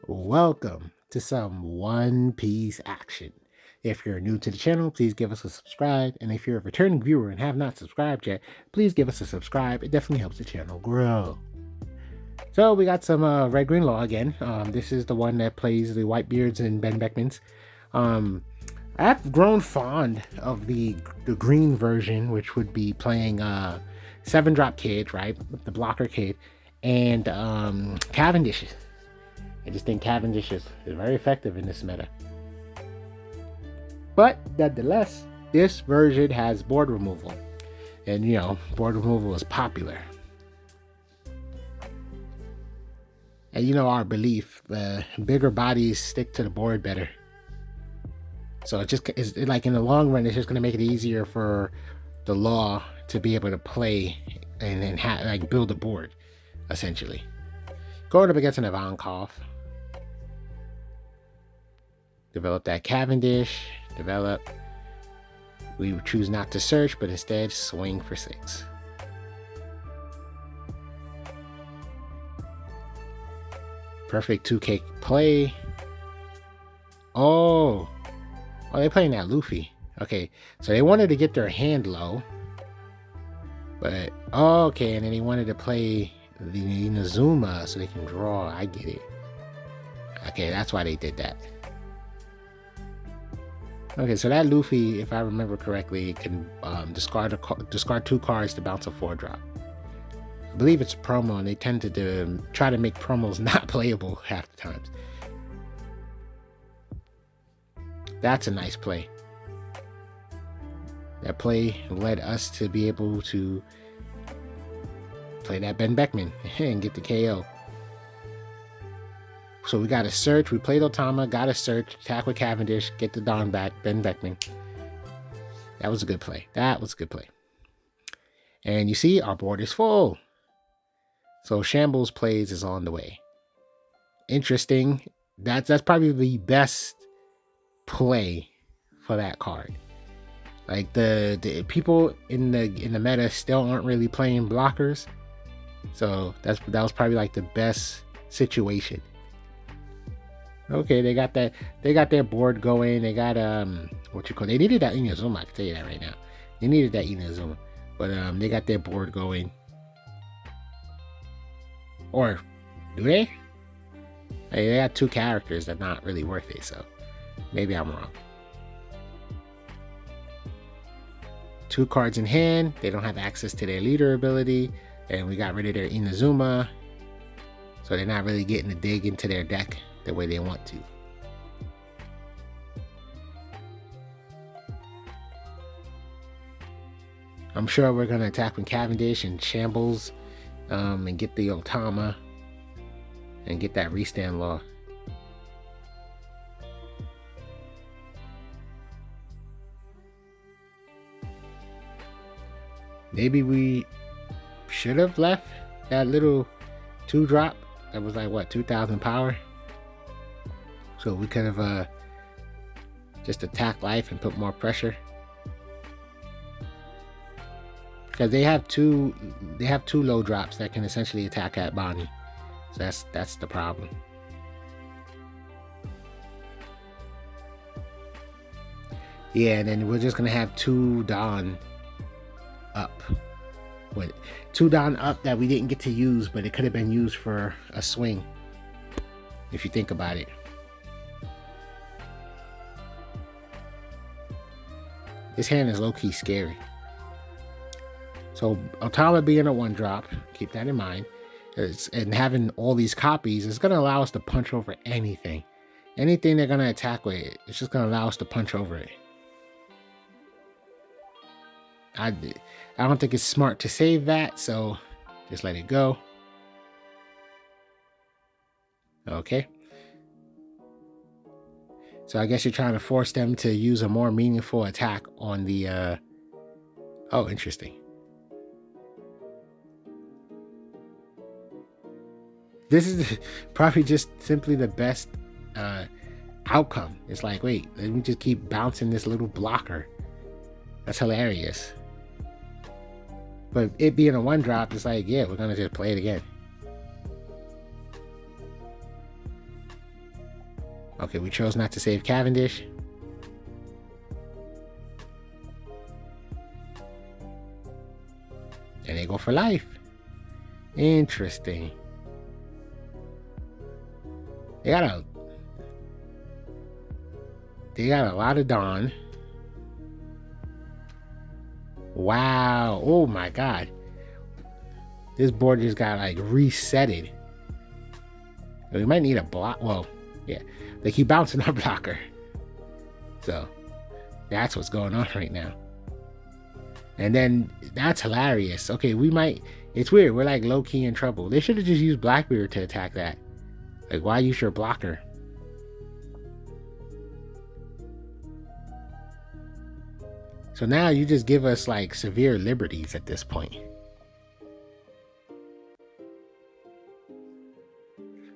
Welcome to some One Piece action. If you're new to the channel, please give us a subscribe. And if you're a returning viewer and have not subscribed yet, please give us a subscribe. It definitely helps the channel grow. So we got some Red Green Law again. This is the one that plays the Whitebeards and Ben Beckmans. I've grown fond of the green version, which would be playing 7-drop Kid, right? The blocker Kid, and Cavendish. I just think Cavendish is very effective in this meta. But nonetheless, this version has board removal. And board removal is popular. And our belief, the bigger bodies stick to the board better. So it's like in the long run, it's just going to make it easier for the law to be able to play and then build a board, essentially. Going up against an Ivankov. Develop that Cavendish, we choose not to search, but instead swing for 6. Perfect 2K play. Oh, they're playing that Luffy. Okay, so they wanted to get their hand low. But, okay, and then they wanted to play the Inazuma so they can draw. I get it. Okay, that's why they did that. Okay, so that Luffy, if I remember correctly, can discard 2 cards to bounce a 4-drop. I believe it's a promo, and they tend to try to make promos not playable half the times. That's a nice play. That play led us to be able to play that Ben Beckman and get the KO. So we got to search. We played Otama, got to search, attack with Cavendish, get the Don back, Ben Beckman. That was a good play. And you see, our board is full. So Shambles plays is on the way. Interesting. That's probably the best play for that card. Like the people in the meta still aren't really playing blockers. So that was probably like the best situation. Okay, they got their board going. They got they needed that Inazuma, I can tell you that right now. They needed that Inazuma. But they got their board going. Or do they? Hey, they got 2 characters that are not really worth it, so maybe I'm wrong. 2 cards in hand, they don't have access to their leader ability, and we got rid of their Inazuma. So they're not really getting to dig into their deck the way they want to. I'm sure we're going to attack with Cavendish and Shambles and get the Otama and get that restand law. Maybe we should have left that little 2-drop that was like, what, 2,000 power? So we could have just attacked life and put more pressure. Because they have two low drops that can essentially attack at Bonnie. So that's the problem. Yeah, and then we're just gonna have 2 Dawn up. With 2 Dawn up that we didn't get to use, but it could have been used for a swing. If you think about it. This hand is low-key scary. So Otama being a 1-drop, keep that in mind. And having all these copies is going to allow us to punch over anything. Anything they're going to attack with, it's just going to allow us to punch over it. I don't think it's smart to save that, so just let it go. Okay. So I guess you're trying to force them to use a more meaningful attack on the... Oh, interesting. This is probably just simply the best outcome. It's like, wait, let me just keep bouncing this little blocker. That's hilarious. But it being a 1-drop, it's like, yeah, we're going to just play it again. Okay, we chose not to save Cavendish. And they go for life. Interesting. They got a lot of Dawn. Wow. Oh my god. This board just got like resetted. We might need a block. Well, yeah. They keep bouncing our blocker. So that's what's going on right now. And then that's hilarious. Okay, we might. It's weird. We're like low key in trouble. They should have just used Blackbeard to attack that. Like, why use your blocker? So now you just give us like severe liberties at this point.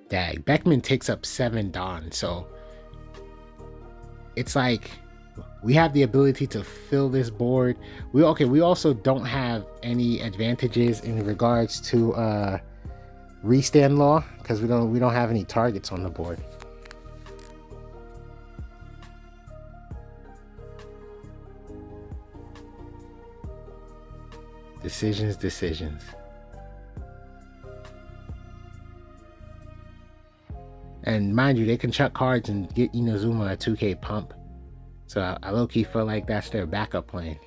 Dag, Beckman takes up 7 Dawn, so it's like we have the ability to fill this board. We also don't have any advantages in regards to restand law because we don't have any targets on the board. Decisions. And mind you, they can chuck cards and get Inazuma a 2k pump. So I low-key feel like that's their backup plan.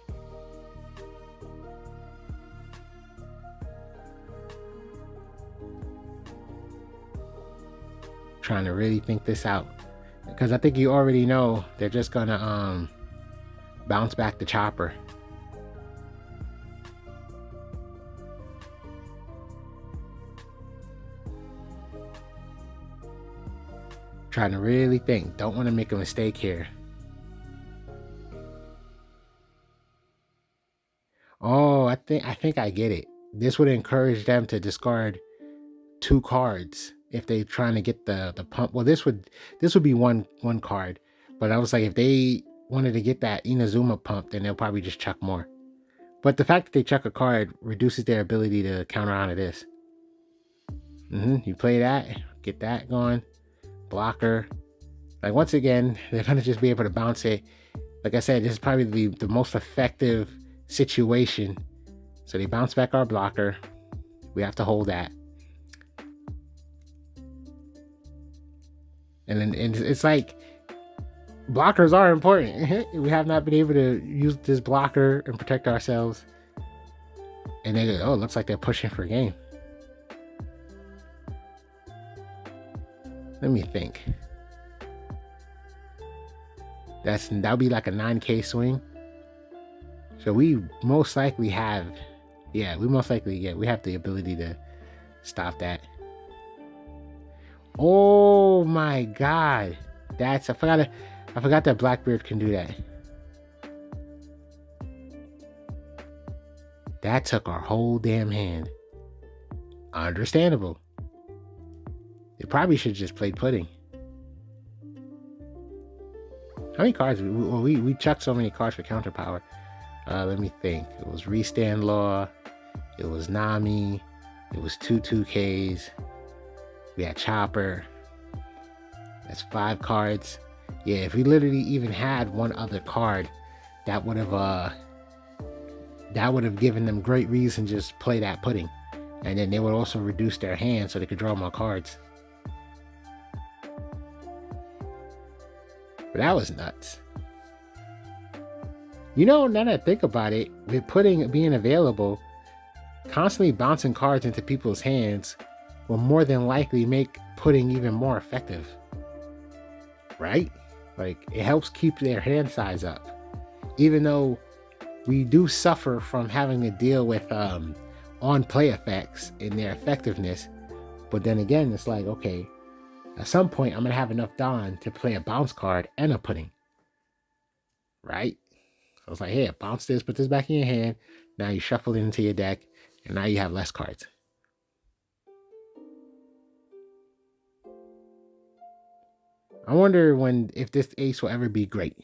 Trying to really think this out. Because I think you already know they're just gonna bounce back the chopper. Trying to really think. Don't want to make a mistake here. Oh, I think I get it. This would encourage them to discard 2 cards if they're trying to get the pump. Well, this would be one card. But I was like, if they wanted to get that Inazuma pump, then they'll probably just chuck more. But the fact that they chuck a card reduces their ability to counter onto this. You play that, get that going. Blocker. Like, once again, they're gonna just be able to bounce it. Like I said, this is probably the most effective situation. So they bounce back our blocker. We have to hold that. And then it's like, blockers are important. We have not been able to use this blocker and protect ourselves. And they go, oh, it looks like they're pushing for a game. Let me think. That'll be like a 9k swing. So we most likely have, we have the ability to stop that. Oh my god. I forgot that Blackbeard can do that. That took our whole damn hand. Understandable. They probably should just play pudding. How many cards? We chucked so many cards for counter power. Let me think. It was Restand Law. It was Nami. It was 2/2Ks. We had Chopper. That's 5 cards. Yeah, if we literally even had one other card, that would have given them great reason to just play that pudding. And then they would also reduce their hand so they could draw more cards. But that was nuts. You know, now that I think about it, with pudding being available, constantly bouncing cards into people's hands will more than likely make pudding even more effective. Right? Like, it helps keep their hand size up. Even though we do suffer from having to deal with on-play effects in their effectiveness. But then again, it's like, okay, at some point, I'm going to have enough Dawn to play a bounce card and a pudding. Right? So it's like, hey, bounce this, put this back in your hand. Now you shuffle it into your deck, and now you have less cards. I wonder if this ace will ever be great.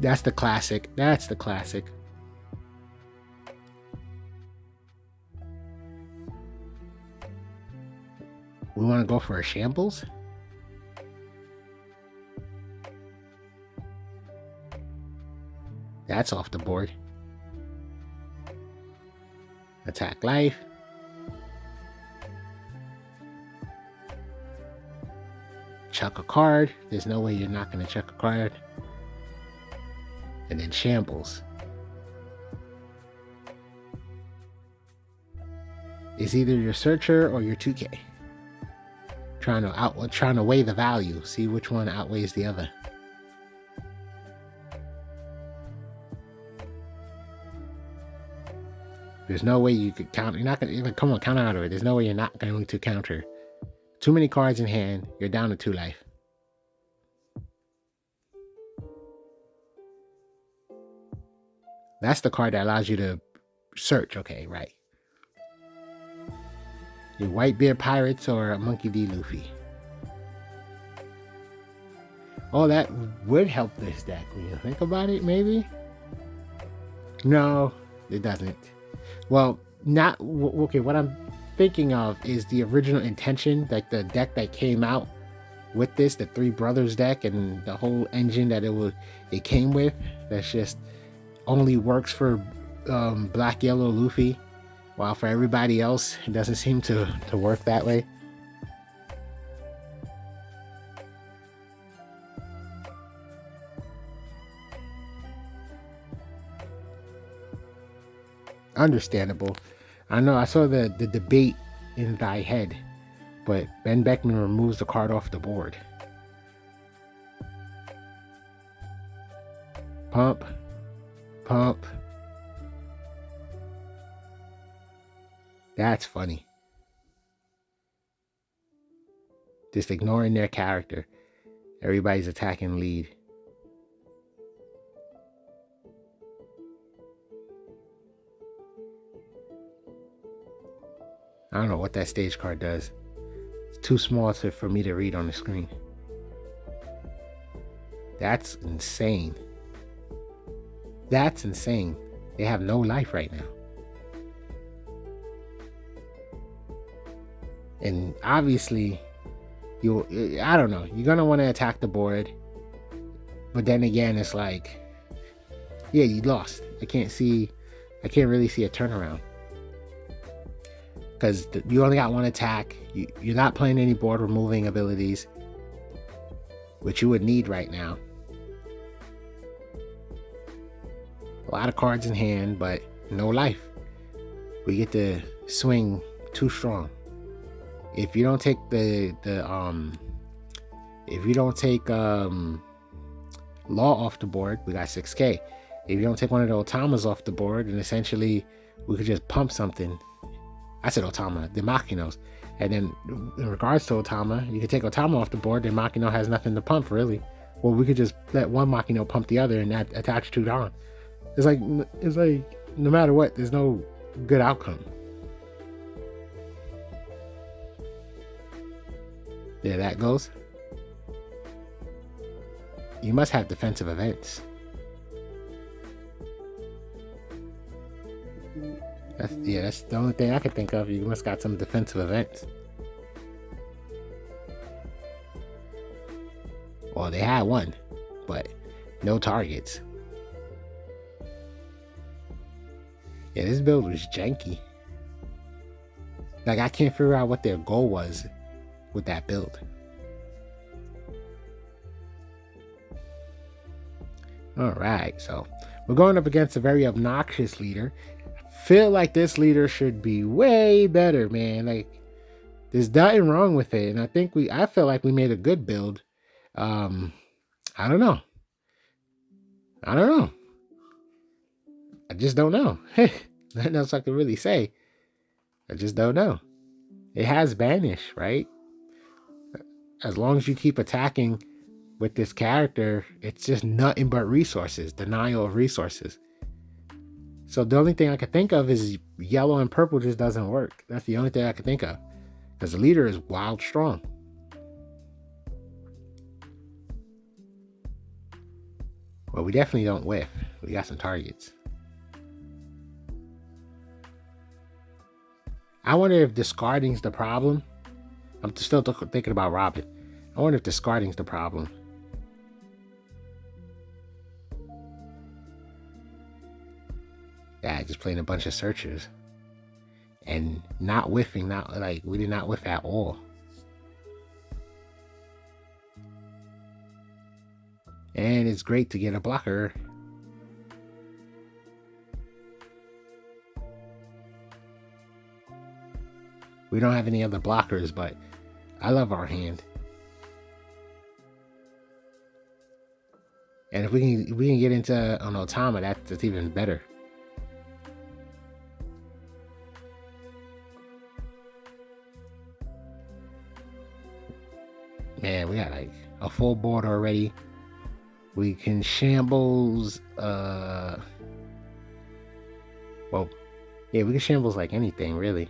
That's the classic. We want to go for a shambles. That's off the board. Attack life. Chuck a card. There's no way you're not going to chuck a card. And then shambles. Is either your searcher or your 2K. Trying to weigh the value. See which one outweighs the other. There's no way you could count. You're not going to, come on, count out of it. There's no way you're not going to counter. Too many cards in hand. You're down to 2 life. That's the card that allows you to search. Okay, right. Your Whitebeard Pirates or a Monkey D. Luffy. Oh, that would help this deck when you think about it, maybe? No, it doesn't. Well, not... Okay, what I'm thinking of is the original intention, like the deck that came out with this, the Three Brothers deck, and the whole engine that it came with. That's just only works for Black Yellow Luffy, while for everybody else, it doesn't seem to work that way. Understandable. I know I saw the debate in thy head, but Ben Beckman removes the card off the board. Pump. That's funny. Just ignoring their character. Everybody's attacking lead. I don't know what that stage card does. It's too small for me to read on the screen. That's insane. That's insane. They have no life right now. And obviously, I don't know, you're going to want to attack the board. But then again, it's like, yeah, you lost. I can't really see a turnaround. Because you only got one attack. You're not playing any board removing abilities, which you would need right now. A lot of cards in hand, but no life. We get to swing too strong. If you don't take Law off the board, we got 6K. If you don't take one of the Otamas off the board, then essentially we could just pump something. I said Otama, the Makinos. And then in regards to Otama, you could take Otama off the board, then Makino has nothing to pump, really. Well, we could just let one Makino pump the other and that attach 2 on. It's like no matter what, there's no good outcome. There that goes. You must have defensive events. That's the only thing I can think of. You must got some defensive events. Well, they had one, but no targets. Yeah, this build was janky. Like, I can't figure out what their goal was with that build. Alright, so we're going up against a very obnoxious leader. Feel like this leader should be way better, man. Like, there's nothing wrong with it, and I feel like we made a good build. I don't know. I just don't know. Nothing else I can really say. I just don't know. It has banish, right? As long as you keep attacking with this character, it's just nothing but resources. Denial of resources. So the only thing I could think of is yellow and purple just doesn't work. That's the only thing I could think of. Because the leader is wild strong. Well, we definitely don't whiff. We got some targets. I wonder if discarding's the problem. I'm still thinking about Robin. I wonder if discarding's the problem. Yeah, just playing a bunch of searchers. And not whiffing, we did not whiff at all. And it's great to get a blocker. We don't have any other blockers, but I love our hand. And if we can get into an Otama, that's even better. Man, we got like a full board already. We can shambles. Well, yeah, we can shambles like anything really.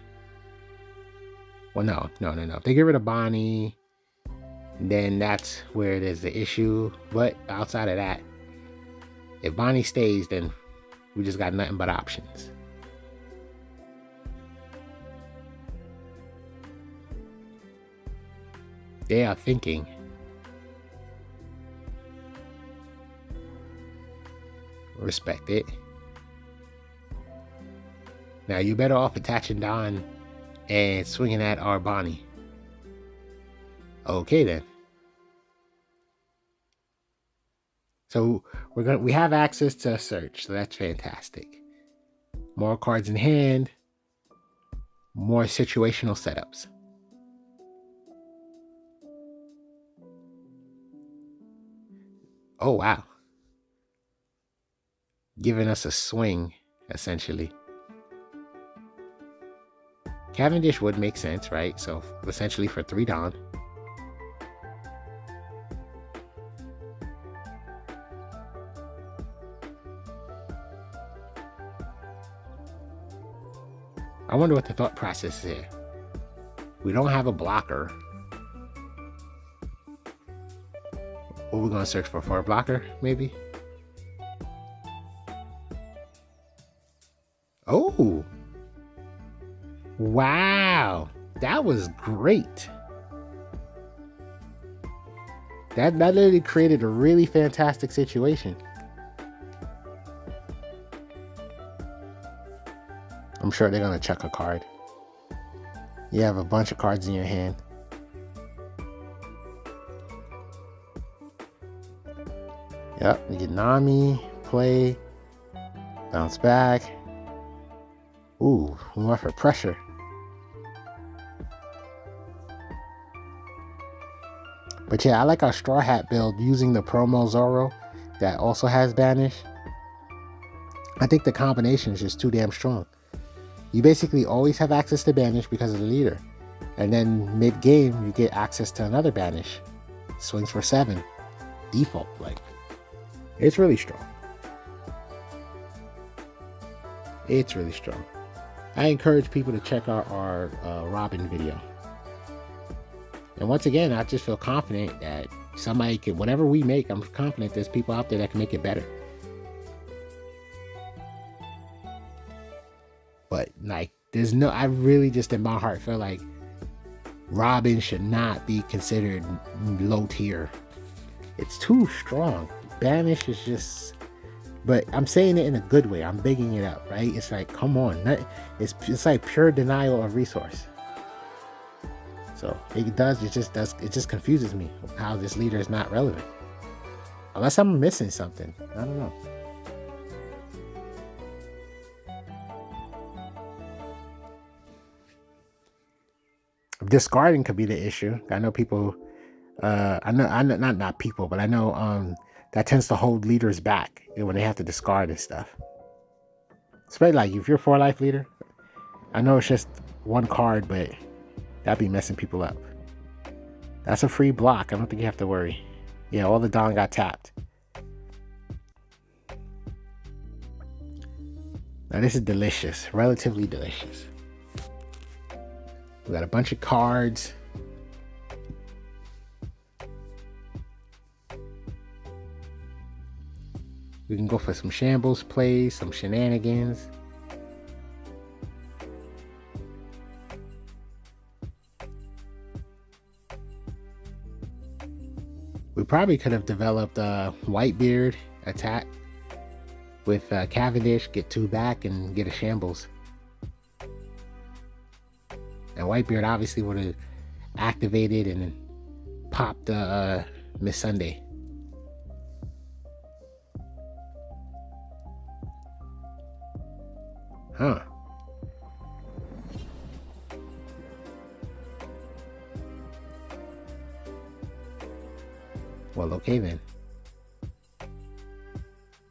Well, no. If they get rid of Bonnie, then that's where there's the issue. But outside of that, if Bonnie stays, then we just got nothing but options. They are thinking. Respect it. Now you better off attaching Don and swinging at our Bonnie. Okay then. So we have access to a search, so that's fantastic. More cards in hand, more situational setups. Oh wow. Giving us a swing, essentially. Cavendish would make sense, right? So essentially for 3 Don. I wonder what the thought process is here. We don't have a blocker. What are we going to search for a blocker, maybe? Oh! Wow! That was great! That literally created a really fantastic situation. I'm sure they're going to chuck a card. You have a bunch of cards in your hand. Yep, you get Nami, play, bounce back. Ooh, we went for pressure. But yeah, I like our Straw Hat build using the promo Zoro that also has Banish. I think the combination is just too damn strong. You basically always have access to Banish because of the leader. And then mid-game, you get access to another Banish. Swings for 7. Default, like. It's really strong. It's really strong. I encourage people to check out our Robin video. And once again, I just feel confident that somebody can, whatever we make, I'm confident there's people out there that can make it better. But like, I really just in my heart feel like Robin should not be considered low tier. It's too strong. Banish is just, but I'm saying it in a good way. I'm bigging it up, right? It's like, come on. It's like pure denial of resource. So it just confuses me how this leader is not relevant. Unless I'm missing something. I don't know. Discarding could be the issue. I know people, I know not people, but I know that tends to hold leaders back when they have to discard and stuff. Especially like if you're 4-life leader, I know it's just one card, but that'd be messing people up. That's a free block. I don't think you have to worry. Yeah, all the Don got tapped. Now this is delicious, relatively delicious. We got a bunch of cards. We can go for some shambles plays, some shenanigans. probably could have developed a Whitebeard attack with Cavendish, get 2 back, and get a Shambles. And Whitebeard obviously would have activated and popped Miss Sunday. Huh. Well, okay then.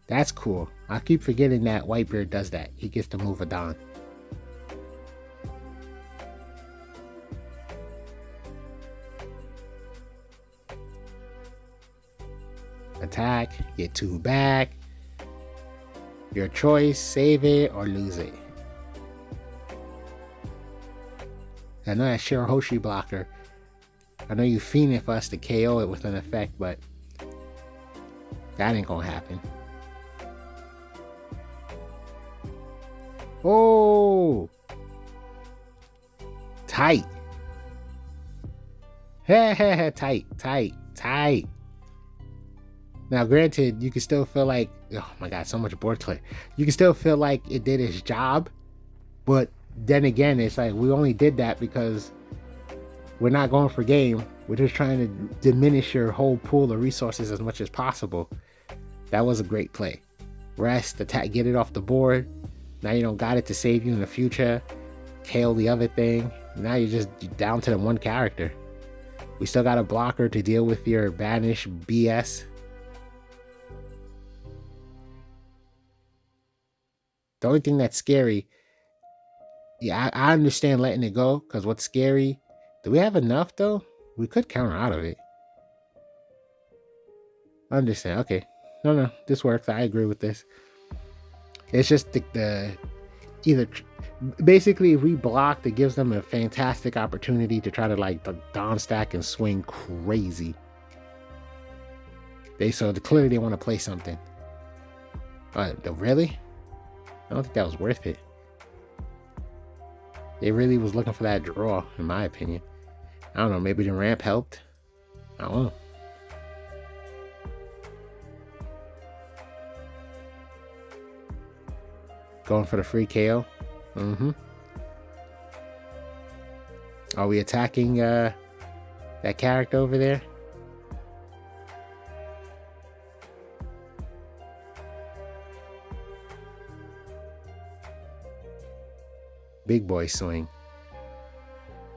That's cool. I keep forgetting that Whitebeard does that. He gets to move a Don. Attack, get 2 back. Your choice, save it or lose it. I know that Shirahoshi blocker. I know you fiending for us to KO it with an effect, but that ain't gonna happen. Oh! Tight. Tight. Now, granted, you can still feel like, oh my god, so much board clear. You can still feel like it did its job, but then again, it's like we only did that because we're not going for game. We're just trying to diminish your whole pool of resources as much as possible. That was a great play. Rest, attack, get it off the board. Now you don't got it to save you in the future. KO the other thing. Now you're just down to the one character. We still got a blocker to deal with your banish BS. The only thing that's scary, yeah, I understand letting it go, because what's scary, do we have enough though? We could counter out of it. I understand. Okay. No, this works. I agree with this. It's just the either basically if we block, it gives them a fantastic opportunity to try to like Don stack and swing crazy. Clearly they want to play something. Really? I don't think that was worth it. They really was looking for that draw, in my opinion. I don't know, maybe the ramp helped. I don't know. Going for the free KO. Are we attacking that character over there? Big boy swing.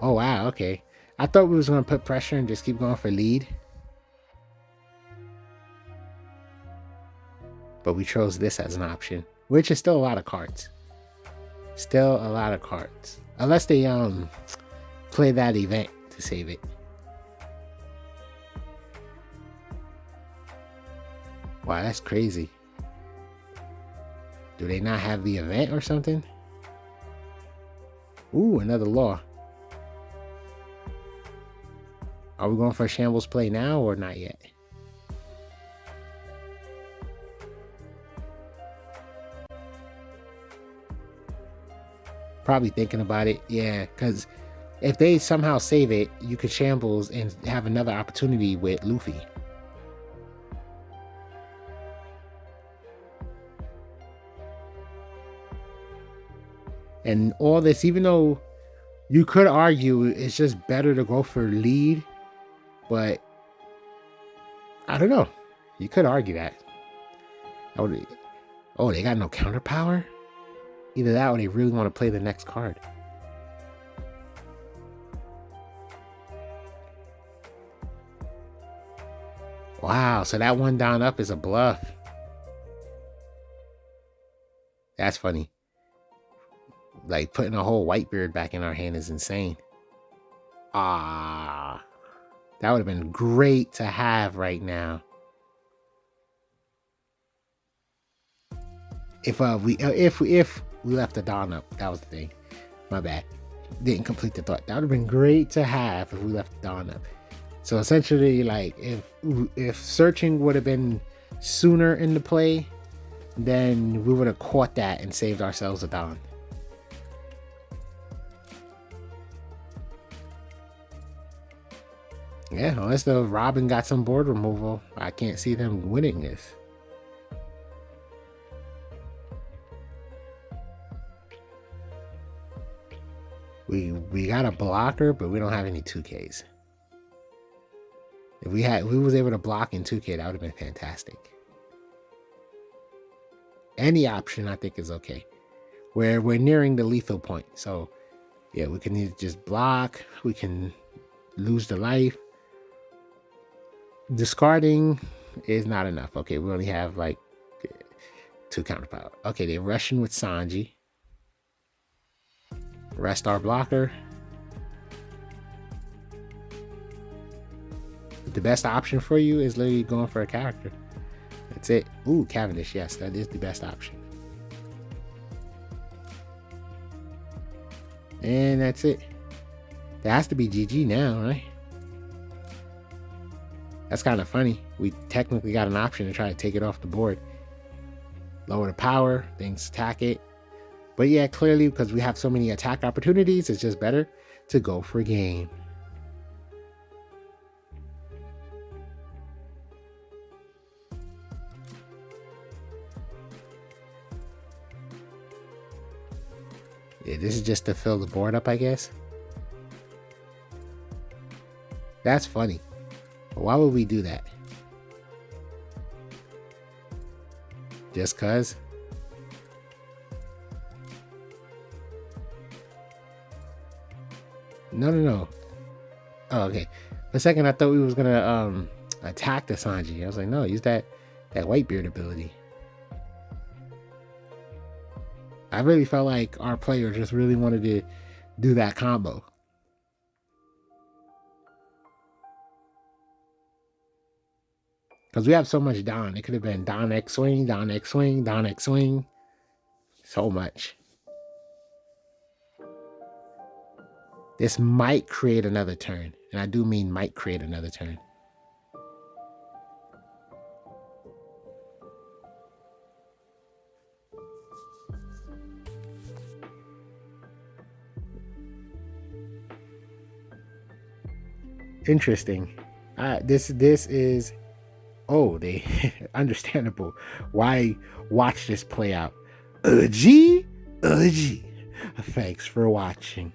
Oh wow, okay. I thought we was gonna put pressure and just keep going for lead. But we chose this as an option, which is still a lot of cards. Still a lot of cards. Unless they play that event to save it. Wow, that's crazy. Do they not have the event or something? Ooh, another law. Are we going for a shambles play now or not yet? Probably thinking about it. Yeah, because if they somehow save it, you could shambles and have another opportunity with Luffy. And all this, even though you could argue it's just better to go for lead, but I don't know. You could argue that. Oh, they got no counter power? Either that or they really want to play the next card. Wow, so that one down up is a bluff. That's funny. Like putting a whole Whitebeard back in our hand is insane. That would have been great to have right now. If we left the Dawn up, that was the thing. My bad. Didn't complete the thought. That would have been great to have if we left the Dawn up. So essentially, like if searching would have been sooner in the play, then we would have caught that and saved ourselves a Dawn. Yeah, unless the Robin got some board removal, I can't see them winning this. We got a blocker, but we don't have any 2Ks. If we was able to block in 2K, that would have been fantastic. Any option I think is okay. We're nearing the lethal point. So yeah, we can either just block, we can lose the life. Discarding is not enough. Okay, we only have like 2 counterpower. Okay, they're rushing with Sanji. Rest our blocker. The best option for you is literally going for a character. That's it. Ooh, Cavendish. Yes, that is the best option. And that's it. That has to be GG now, right? That's kind of funny. We technically got an option to try to take it off the board. Lower the power, things attack it. But yeah, clearly, because we have so many attack opportunities, it's just better to go for game. Yeah, this is just to fill the board up, I guess. That's funny. But why would we do that? Just cause? No. Oh, okay. For a second, I thought we was gonna attack the Sanji. I was like, no, use that Whitebeard ability. I really felt like our player just really wanted to do that combo. Because we have so much Don. It could have been Don X swing, Don X swing, Don X swing. So much. This might create another turn. And I do mean might create another turn. Interesting. This is, oh, they understandable. Why watch this play out? Thanks for watching.